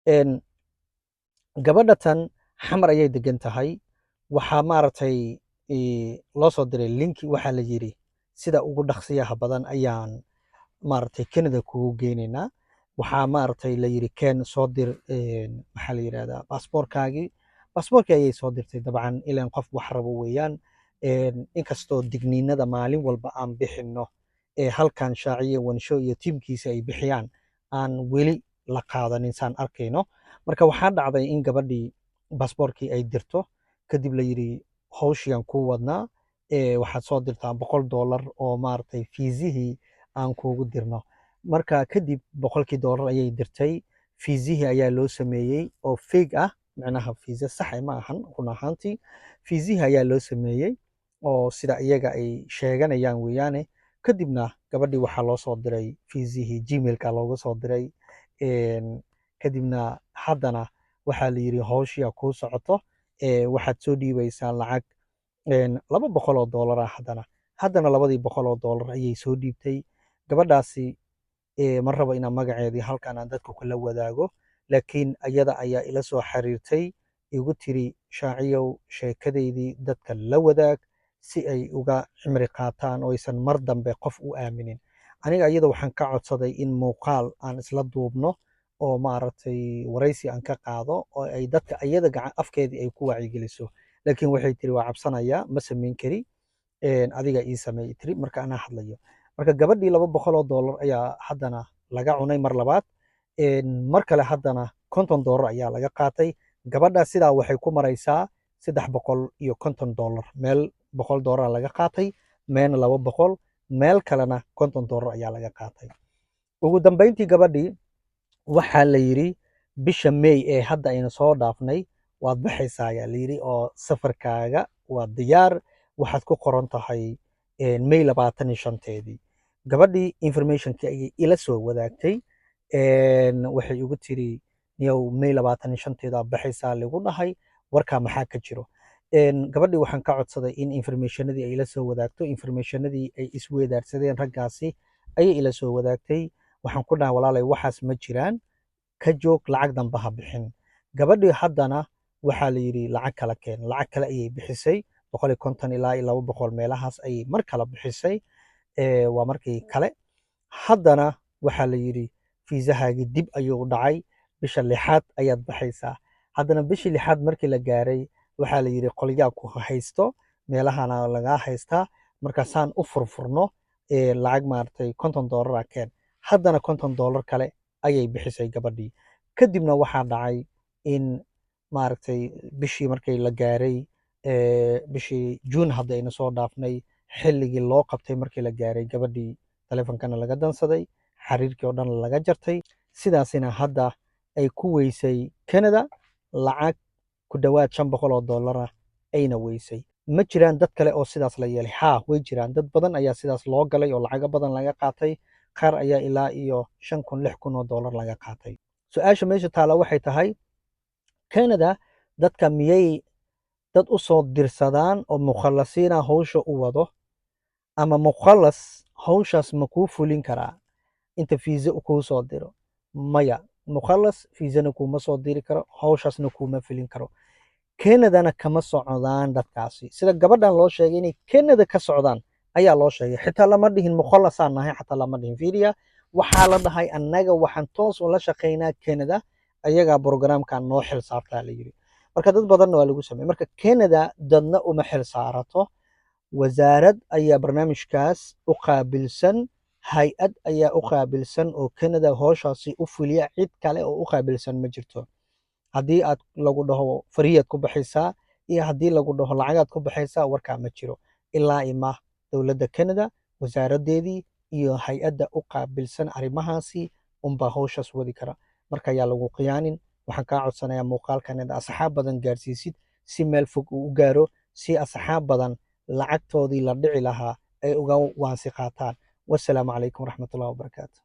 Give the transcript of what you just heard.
een gabadhatan xamar ayay degan tahay. waxaa maaragtay loo soo diray linki, waxaa la yidhi sida ugu dhaqsiyaha badan ayaan maaragtay Canada kugu geynaynaa. waxaa maaragtay la yidhi keen soo dir maxaa la yidhahdaa baasaboorkaagii. baasaboorkii ayay soo dirtay dabcan, ilaan qof wax rabo weeyaan. inkastoo digniinada maalin walba aan bixinno halkan Shaaciye Wansho iyo tiimkiisa ay bixiyaan, aan weli la qaadanin saan arkayno. marka waxaa dhacday in gabadhii baasaboorkii ay dirto, kadib la yidhi hawshiyan kuu wadnaa, waxaad soo dirtaa $100 oo maaragtay fiisihii aan kuugu dirno. marka kadib $100 ayay dirtay. fiisihii ayaa loo sameeyey oo fake ah, macnaha fiisa sax ma ahan run ahaantii. fiisihii ayaa loo sameeyey oo sida iyaga ay sheeganayaan weeyaane. kadibna gabadhii waxaa loo soo diray fiisihii gmailka looga soo diray. kadibna haddana waxaa la yidhi hawshiya kuu socoto, waxaad soo dhiibaysaa lacag $200 ah. haddana $200 ayay soo dhiibtay. gabadhaasi ma rabo inaan magaceedii halkan aan dadka kula wadaago, laakiin ayada ayaa ila soo xiriirtay, igu tiri Shaaciyow sheekadaydii dadka la wadaag si ay uga cimri qaataan oo aysan mar dambe qof u aaminin. aniga iyada waxaan ka codsaday in muuqaal aan isla duubno oo maaragtay waraysi aan ka qaado oo ay dadka iyada afkeedii ay ku wacyigeliso. laakiin waxay tiri waa cabsanayaa, ma samayn kari, adiga ii sameey tiri marka anaa hadlayo. marka gabadhii $200 ayaa haddana laga cunay mar labaad. mar kale haddana $50 ayaa laga qaatay. gabadha sidaa waxay ku maraysaa $350. meel $100 laga qaatay, meelna $200, meel kalena $50 ayaa laga qaatay. ugu dambeyntii gabadhii waxaa la yidhi bisha May ee hadda ayna soo dhaafnay waad baxaysaa ayaa la yidhi, oo safarkaaga waa diyaar, waxaad ku qoran tahay May 25-teedii. gabadhii informationkii ayay ila soo wadaagtay. waxay igu tiri niyow May 25-teeda baxaysaa lagu dhahay, warkaa maxaa ka jiro. gabadhii waxaan ka codsaday in informationadii ay ila soo wadaagto. informationadii ay isweydaarsadeen raggaasi ayay ila soo wadaagtay. waxaan ku dhahay walaalay waxaas ma jiraan, ka joog, lacag danba ha bixin. gabadhii haddana waxaa la yidhi lacag kala keen. lacag kale ayay bixisay, 150 ilaa 200 meelahaas ayay mar kala bixisay. waa markii kale. haddana waxaa la yidhi fiisahaagii dib ayuu dhacay, bisha 6aad ayaad baxaysaa. haddana bishii 6aad markii la gaaray waxaa la yidhi qolyaa ku haysto, meelahana lagaa haystaa, markaasaan u furfurno lacag maaragtay $50 keen. haddana $50 kale ayay bixisay gabadhii. kadibna waxaa dhacay in maaragtay bishii markay la gaaray, bishii June hadda ayna soo dhaafnay, xilligii loo qabtay markii la gaaray, gabadhii taleefankana laga dansaday, xiriirkii oo dhan laga jartay. sidaasina hadda ay ku weysay Canada lacag ku dhowaad $500 ayna weysay. ma jiraan dad kale oo sidaas la yeelay? haa, way jiraan. dad badan ayaa sidaas loo galay oo lacago badan laga qaatay. qaar ayaa ilaa iyo $5,000 laga qaatay. su-aasha meesha taala waxay tahay, Canada dadka miyay dad u soo dirsadaan oo mukhalasiina hawsha u wado, ama mukhalas hawshaas ma kuu fulin karaa inta fiisa kuu soo diro? maya, mukhalas fiisana kuuma soo diri karo, hawshaasna kuuma fulin karo. Canadana kama socdaan dadkaasi. sida gabadhan loo sheegay inay Canada ka socdaan ayaa loo sheegay. xitaa lama dhihin mukhalasaan nahay, xataa lama dhihin fiiriya. waxaa la dhahay annaga waxaan toos ula shaqaynaa Canada, ayagaa programkan noo xil saartaa la yidhi. marka dad badanna waa lagu sameeyey. marka Canada dadna uma xil saarato, wasaarad ayaa barnaamijkaas u qaabilsan, hay-ad ayaa u qaabilsan oo Canada hawshaasi u fuliya. cid kale oo u qaabilsan ma jirto. haddii aad lagu dhaho fariyaad ku baxaysaa iyo haddii lagu dhaho lacagaad ku baxaysaa, warkaa ma jiro ilaa ima dowladda Canada wasaaradeedii iyo hay-adda u qaabilsan arrimahaasi unbaa hawshaas wadi kara. marka ayaa lagu qiyaanin. waxaan kaa codsanayaa muuqaalkan inaad asxaab badan gaarsiisid si meel fog uu u gaaro, si asxaab badan lacagtoodii la dhici lahaa ay uga waansi qaataan. wassalaamu calaykum waraxmatullahi wabarakaatu.